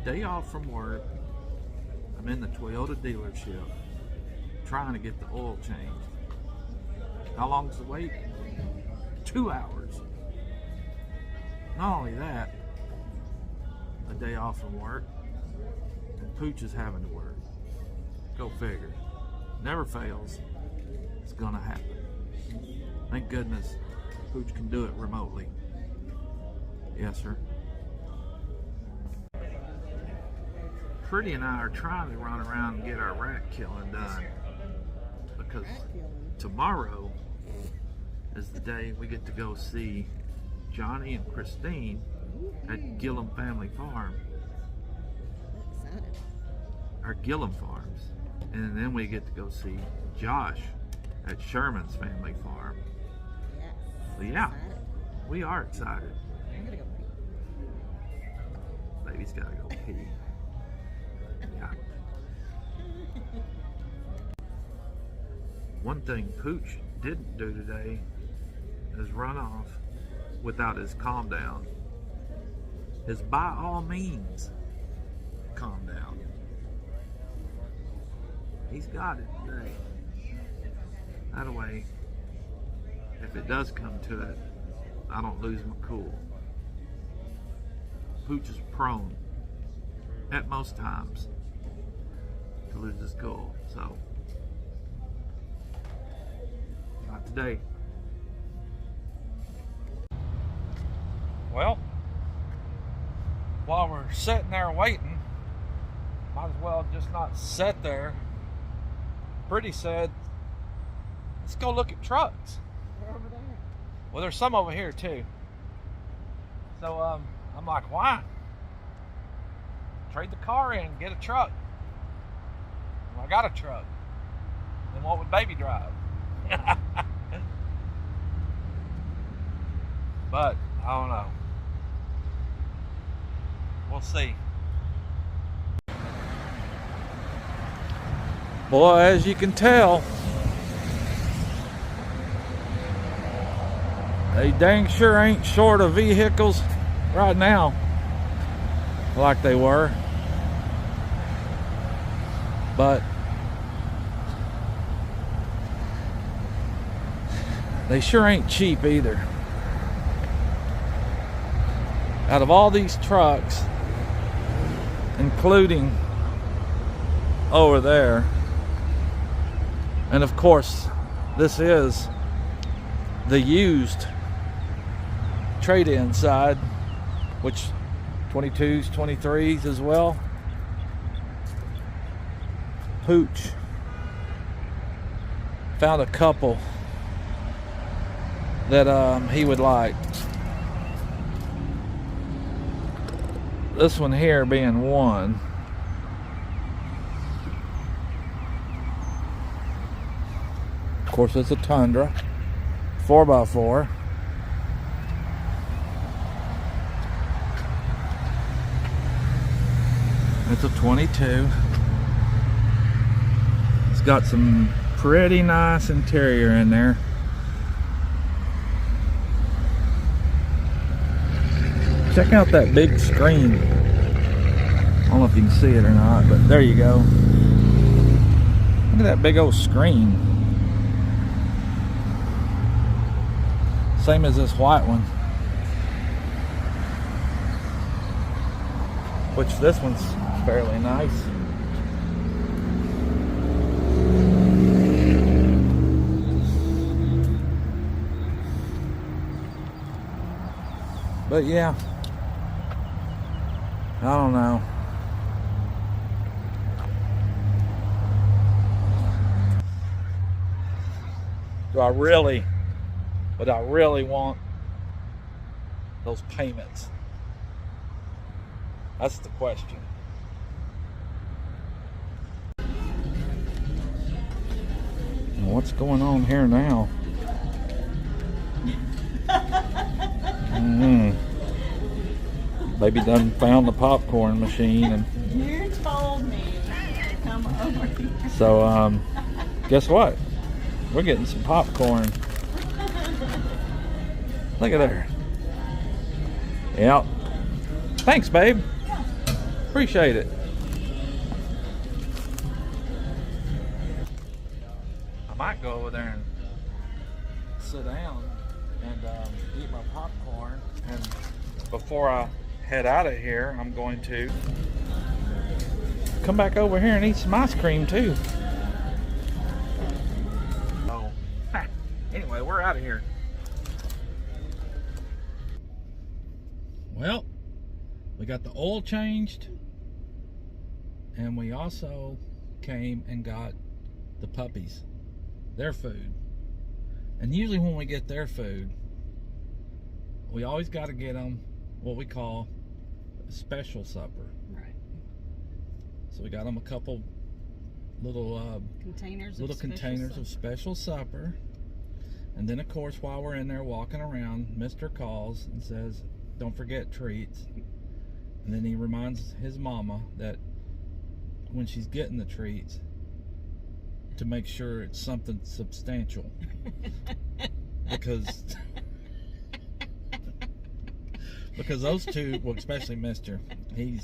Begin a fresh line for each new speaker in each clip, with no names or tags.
day off from work. I'm in the Toyota dealership trying to get the oil changed. How long's the wait? 2 hours. Not only that, a day off from work, and Pooch is having to work. Go figure. Never fails. It's gonna happen. Thank goodness Pooch can do it remotely. Yes, sir. Pretty and I are trying to run around and get our rat killing done, because tomorrow is the day we get to go see Johnny and Christine at Gillum Family Farm, or Gillum Farms, and then we get to go see Josh at Sherman's Family Farm. So yeah, we are excited.
I'm gonna go pee.
Baby's gotta go pee. Yeah. One thing Pooch didn't do today is run off without his calm down. His by all means calm down. He's got it today. That way, if it does come to it, I don't lose my cool. Pooch is prone, at most times, to lose his cool, so not today. Well, while we're sitting there waiting, might as well just not sit there. Pretty said, let's go look at trucks.
They're over there.
Well, there's some over here too. So I'm like, why? Trade the car in, get a truck. Well, I got a truck. Then what would baby drive? But I don't know. We'll see. Boy, as you can tell, they dang sure ain't short of vehicles right now like they were. But they sure ain't cheap either. Out of all these trucks, including over there, and of course this is the used trade-in side, which 22s, 23s as well. Pooch found a couple that he would like. This one here being one. Of course, it's a Tundra 4x4. It's a 22. It's got some pretty nice interior in there. Check out that big screen. I don't know if you can see it or not, but there you go. Look at that big old screen. Same as this white one. Which this one's fairly nice. But yeah, I don't know. Would I really want those payments? That's the question. What's going on here now? Baby done found the popcorn machine, and
You told me to come over here.
so guess what? We're getting some popcorn. Look at there. Yep. Thanks, babe. Appreciate it. I might go over there and sit down and eat my popcorn. And before I head out of here, I'm going to come back over here and eat some ice cream too. Oh, anyway, we're out of here. Well, we got the oil changed, and we also came and got the puppies their food. And usually when we get their food, we always got to get them what we call a special supper.
Right.
So we got them a couple little
Containers
of special supper. And then of course while we're in there walking around, Mr. calls and says, "Don't forget treats." And then he reminds his mama that when she's getting the treats, to make sure it's something substantial. because those two, well, especially Mr. he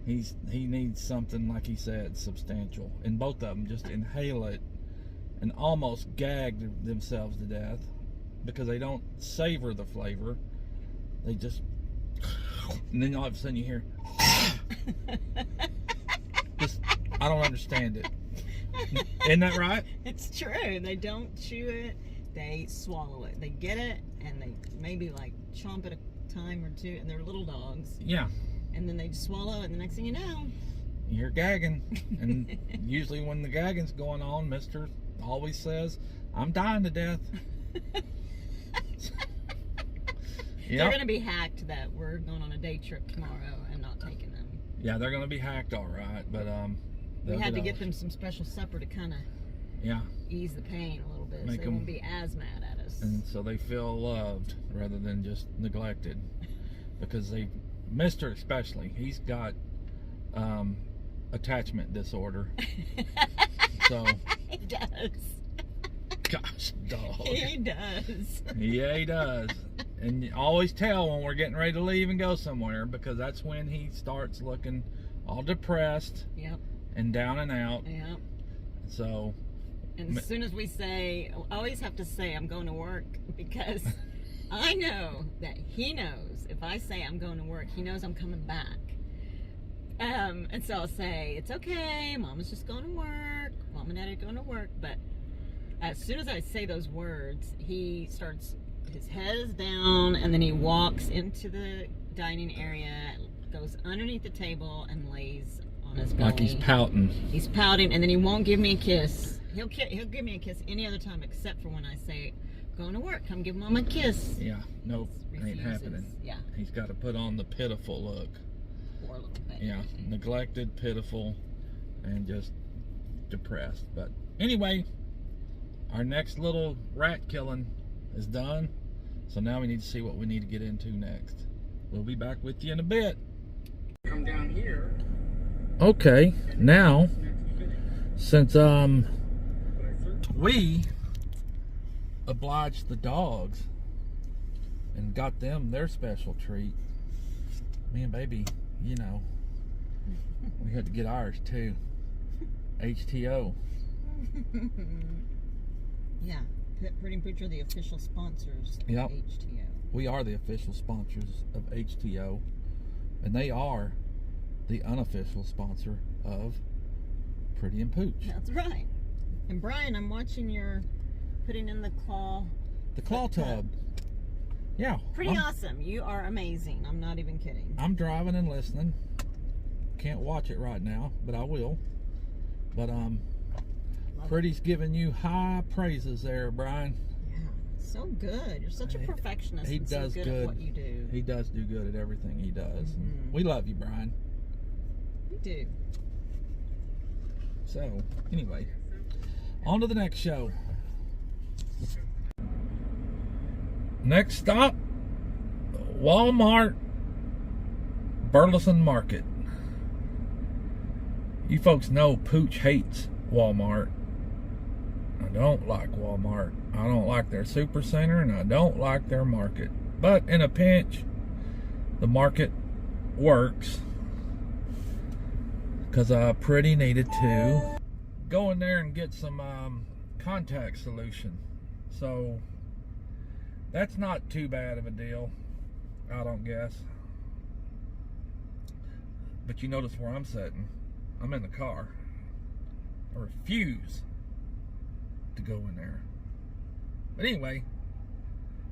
needs something, like he said, substantial. And both of them just inhale it and almost gag themselves to death because they don't savor the flavor. They just, and then all of a sudden you hear, just, I don't understand it. Isn't that right?
It's true. They don't chew it. They swallow it. They get it, and they maybe like chomp it a time or two, and they're little dogs.
Yeah.
And then they swallow it, and the next thing you know,
you're gagging. And usually when the gagging's going on, Mr. always says, "I'm dying to death."
They're going to be hacked that we're going on a day trip tomorrow and not taking them.
Yeah, they're going to be hacked, all right. But
we had to get them some special supper to kind of ease the pain a little bit, so they won't be as mad at us.
And so they feel loved rather than just neglected, because Mr. especially, he's got attachment disorder. So
he does.
Gosh, dog.
He does.
Yeah, he does. And you always tell when we're getting ready to leave and go somewhere, because that's when he starts looking all depressed.
Yep.
And down and out.
Yep.
So.
And as soon as we say, I always have to say I'm going to work, because I know that he knows if I say I'm going to work, he knows I'm coming back. And so I'll say, "It's okay, Mama's just going to work. Mom and Dad are going to work." But as soon as I say those words, he starts, his head is down, and then he walks into the dining area, goes underneath the table, and lays on his belly.
Like he's pouting.
He's pouting, and then he won't give me a kiss. He'll give me a kiss any other time except for when I say, "Going to work, come give Mom a kiss."
Yeah, nope, ain't happening.
Yeah.
He's got to put on the pitiful look.
Poor little baby.
Yeah, neglected, pitiful, and just depressed. But anyway, our next little rat killing is done. So now we need to see what we need to get into next. We'll be back with you in a bit.
Come down here.
Okay, now, since we obliged the dogs and got them their special treat, me and baby, you know, we had to get ours too. HTeaO.
Yeah, Pretty and Pooch are the official sponsors of
Yep.
HTeaO.
We are the official sponsors of HTeaO, and they are the unofficial sponsor of Pretty and Pooch.
That's right. And Brian, I'm watching you're putting in the claw
tub. Yeah.
Pretty awesome. You are amazing. I'm not even kidding.
I'm driving and listening. Can't watch it right now, but I will. But Pretty's giving you high praises there, Brian.
Yeah, so good. You're such a perfectionist.
He
and
does
so good at what you do.
He does do good at everything he does.
Mm-hmm.
We love you, Brian.
We do.
So, anyway, on to the next show. Next stop, Walmart Burleson Market. You folks know Pooch hates Walmart. I don't like Walmart. I don't like their super center, and I don't like their market. But in a pinch, the market works. because I pretty needed to go in there and get some contact solution. So that's not too bad of a deal, I don't guess. But you notice where I'm sitting. I'm in the car. I refuse to go in there. But anyway,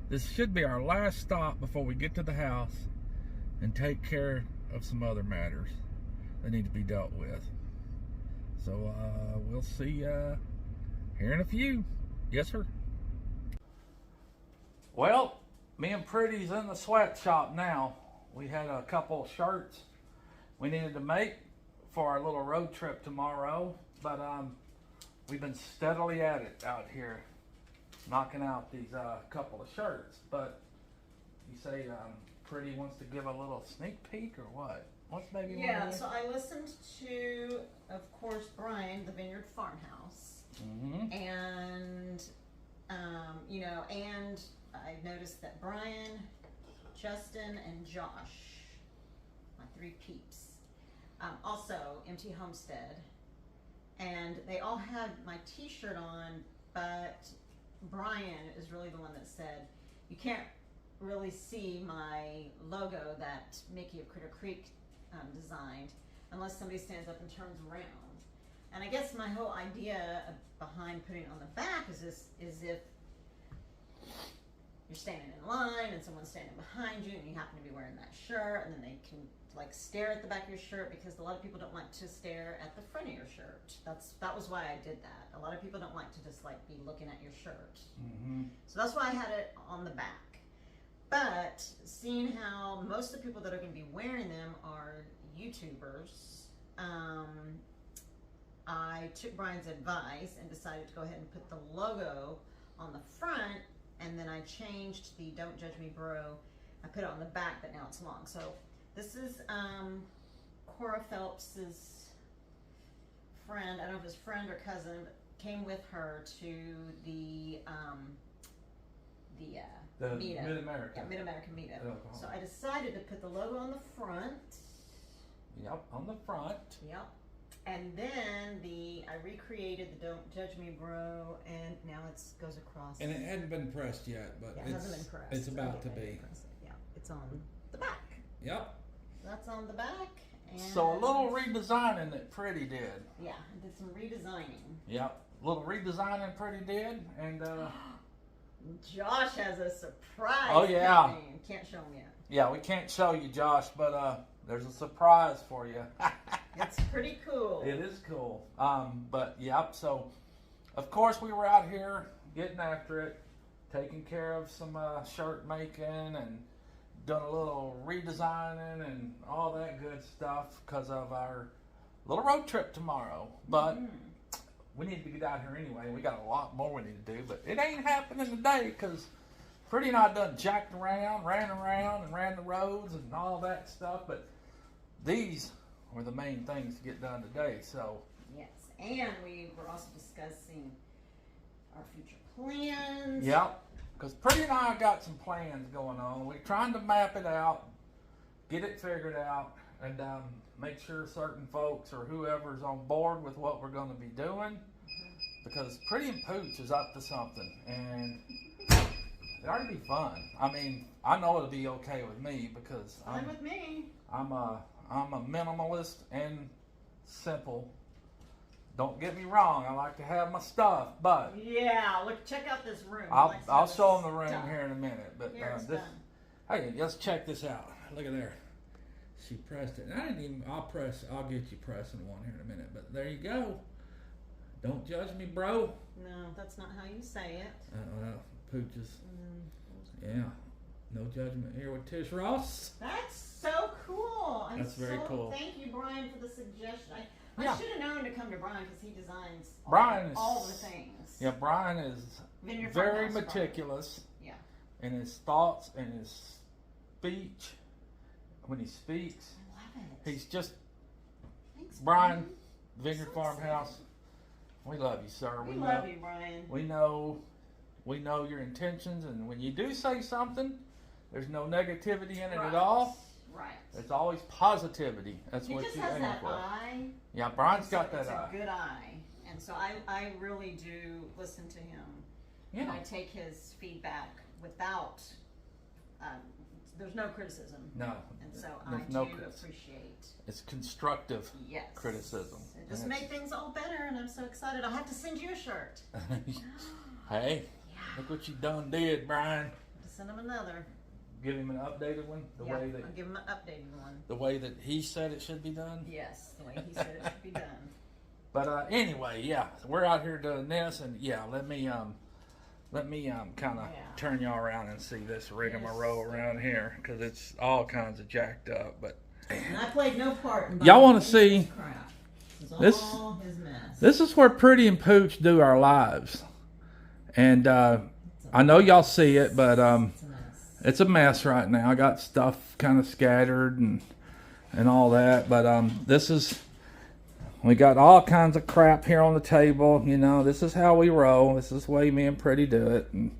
this should be our last stop before we get to the house and take care of some other matters that need to be dealt with. So we'll see here in a few. Yes, sir. Well, me and Pretty's in the Sweatshop now. We had a couple of shirts we needed to make for our little road trip tomorrow, but we've been steadily at it out here, knocking out these couple of shirts. But you say Pretty wants to give a little sneak peek, or what? What's maybe one
Yeah,
of
so I listened to, of course, Brian, the Vineyard Farmhouse, and you know, and I noticed that Brian, Justin, and Josh, my three peeps, also MT Homestead, and they all had my t-shirt on, but Brian is really the one that said, you can't really see my logo that Mickey of Critter Creek designed unless somebody stands up and turns around. And I guess my whole idea behind putting it on the back is if you're standing in line and someone's standing behind you and you happen to be wearing that shirt, and then they can like stare at the back of your shirt, because a lot of people don't like to stare at the front of your shirt. That was why I did that. A lot of people don't like to just like be looking at your shirt. So that's why I had it on the back. But seeing how most of the people that are going to be wearing them are YouTubers, I took Brian's advice and decided to go ahead and put the logo on the front, and then I changed the "Don't Judge Me Bro." I put it on the back, but now it's long. So this is Cora Phelps's friend. I don't know if it's friend or cousin, but came with her to the meetup.
Mid-America.
Yeah, Mid-America meetup. So I decided to put the logo on the front.
Yep, on the front.
Yep. And then I recreated the "Don't Judge Me Bro," and now it goes across.
And it hadn't been pressed yet, but
it hasn't been pressed.
It's about to be.
Yeah, it's on the back.
Yep.
That's on the back. And
So a little redesigning that Pretty did.
Yeah, I did some redesigning.
Yep, a little redesigning Pretty did, and
Josh has a surprise.
Oh, yeah.
coming. Can't show him yet.
yeah, we can't show you, Josh, but there's a surprise for you.
It's pretty cool.
It is cool. But yep, so of course we were out here getting after it, taking care of some shirt making and done a little redesigning and all that good stuff because of our little road trip tomorrow. But we need to get out here anyway. We got a lot more we need to do, but it ain't happening today because Pretty and I done jacked around, ran and ran the roads and all that stuff. But these were the main things to get done today. So
Yes, and we were also discussing our future plans.
yep, because Pretty and I got some plans going on. We're trying to map it out, get it figured out, and make sure certain folks or whoever's on board with what we're going to be doing. Because Pretty and Pooch is up to something, and it ought to be fun. I mean, I know it'll be okay with me because
Fine with me.
I'm a minimalist and simple. Don't get me wrong, I like to have my stuff, but
Yeah, look, check out this room.
I'll show them the room here in a minute. But
Here it's
this,
done.
hey, let's check this out.
Look at there. She pressed it. And I didn't even. I'll get you pressing one here in a minute. But there you go. Don't judge me, bro.
No, that's not how you say it.
Pooches. Yeah. No judgment here with Tish Ross.
That's so cool.
That's very cool.
Thank you, Brian, for the suggestion. I
Yeah.
should have known to come to Brian because he designs
Brian
all the
is-
things.
Yeah, Brian is
Vineyard
very
Farmhouse
meticulous
Yeah.
in his thoughts and his speech. When he speaks,
I love it.
he's just
Thanks,
Brian, Vineyard
So
Farmhouse. We love you, sir.
We love you, Brian.
We know your intentions, and when you do say something, there's no negativity in it at all.
Right.
It's always positivity. That's
He
what
just
you
has
aim
that
for.
eye.
Yeah, Brian's
It's
got that
it's
eye.
a good eye. And so I really do listen to him.
Yeah.
And I take his feedback without, there's no criticism.
No.
And so
There's
I
no
do
criticism.
appreciate.
It's constructive
Yes.
criticism.
It just
And
made things all better, and I'm so excited. I'll have to send you a shirt.
Hey,
Yeah.
look what you done did, Brian.
To send him another.
Give him an updated one, the
Yeah,
way that
I'll give him an updated one.
the way that he said it should be done.
Yes, the way he said it should be done.
But anyway, yeah, we're out here doing this, and yeah, let me kind of turn y'all around and see this rigmarole around here, because it's all kinds of jacked up. But
And I played no part in
y'all want
buying
to
any of
see
this crap. It's
this?
all his mess.
This is where Pretty and Pooch do our lives, and I know y'all see it, but
It's a mess.
it's a mess right now. I got stuff kind of scattered and all that, but this is. We got all kinds of crap here on the table. You know, this is how we roll. This is the way me and Pretty do it, and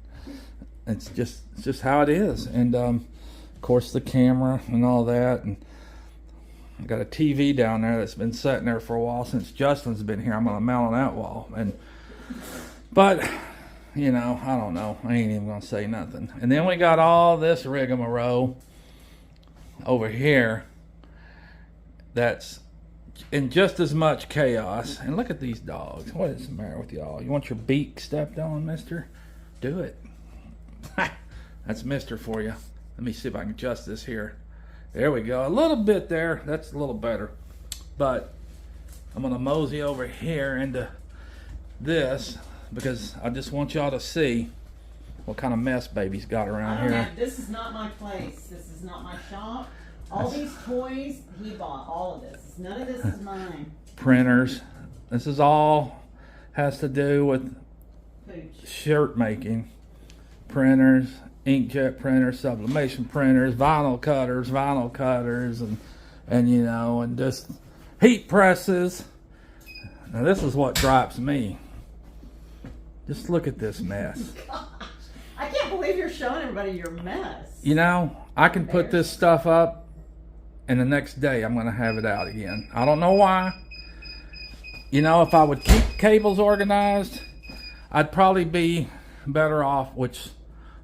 it's just how it is. And of course, the camera and all that. And I got a TV down there that's been sitting there for a while since Justin's been here. I'm gonna mount on that wall. But you know, I don't know. I ain't even gonna say nothing. And then we got all this rigmarole over here. That's in just as much chaos. And look at these dogs. What is the matter with y'all? You want your beak stepped on, mister? Do it. That's mister for you. Let me see if I can adjust this here. There we go. A little bit there. That's a little better. But I'm going to mosey over here into this because I just want y'all to see what kind of mess baby's got around here.
This is not my place. This is not my shop. All these toys, he bought all of this. None of this is mine.
Printers. This is all has to do with
Pooch.
shirt making. Printers, inkjet printers, sublimation printers, vinyl cutters, and you know, and just heat presses. Now this is what drops me. Just look at this mess.
Gosh, I can't believe you're showing everybody your mess.
You know, I can put this stuff up and the next day I'm going to have it out again. I don't know why. You know, if I would keep cables organized, I'd probably be better off, which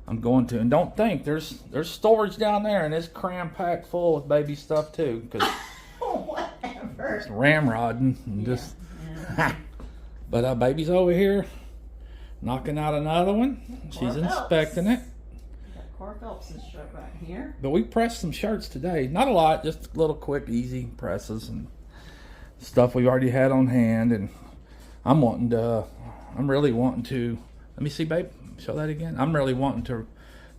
I'm going to. And don't think, there's storage down there and it's cram-packed full with baby stuff too. Cause
Whatever.
it's ramrodding and just... But baby's over here knocking out another one. She's inspecting it.
Cora Phelps' shirt right here.
But we pressed some shirts today. Not a lot, just little quick, easy presses and stuff we already had on hand. And I'm really wanting to, let me see, babe, show that again. I'm really wanting to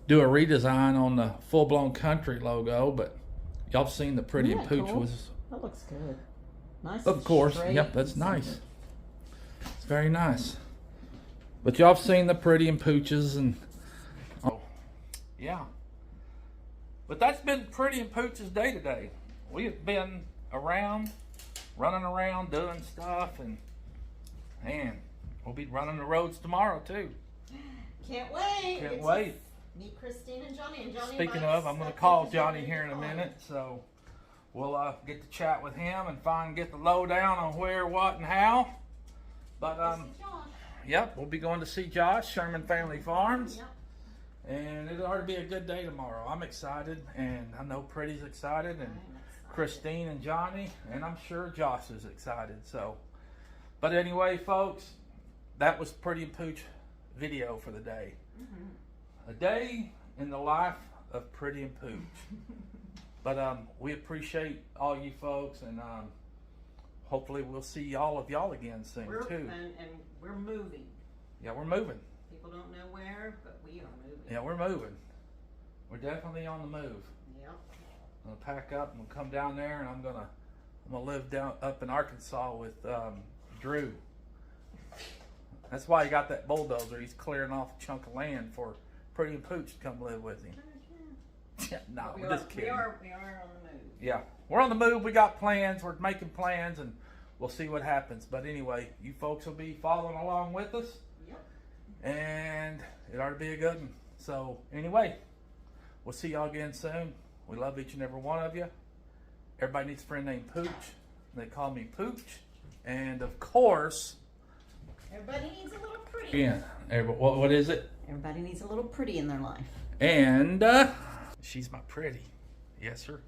do a redesign on the full-blown country logo, but y'all seen the Pretty and Pooch
cool?
was,
That looks good. Nice.
of course,
straight
yep, that's
and
nice. It's very nice. But y'all have seen the Pretty and Pooches and, oh, yeah. But that's been Pretty and Pooch's day today. We have been around, running around, doing stuff, and man, we'll be running the roads tomorrow too.
Can't wait.
Can't wait.
Meet Christine and Johnny. And Johnny
Speaking
invites
of, I'm going to
us
call
to
Johnny
Johnny
here in a
to call.
minute, so we'll get to chat with him and get the lowdown on where, what, and how. But
This is Josh.
yep, we'll be going to see Josh, Sherman Family Farms.
Yep.
And it ought to be a good day tomorrow. I'm excited, and I know Pretty's excited, and Christine and Johnny, and I'm sure Josh is excited. So, but anyway, folks, that was Pretty and Pooch video for the day. A day in the life of Pretty and Pooch. But we appreciate all you folks, and hopefully we'll see all of y'all again soon too.
And we're moving.
Yeah, we're moving.
People don't know where, but we are moving.
Yeah, we're moving. We're definitely on the move.
Yep.
I'm gonna pack up and come down there, and I'm gonna live down up in Arkansas with Drew. That's why he got that bulldozer. He's clearing off a chunk of land for Pretty and Pooch to come live with him. No, we're just kidding.
We are on the move.
Yeah, we're on the move. We got plans. We're making plans, and we'll see what happens. But anyway, you folks will be following along with us,
Yep.
and it ought to be a good one. So anyway, we'll see y'all again soon. We love each and every one of you. Everybody needs a friend named Pooch. They call me Pooch. And of course,
Everybody needs a little pretty.
yeah. What is it?
Everybody needs a little pretty in their life.
And she's my pretty. Yes, sir.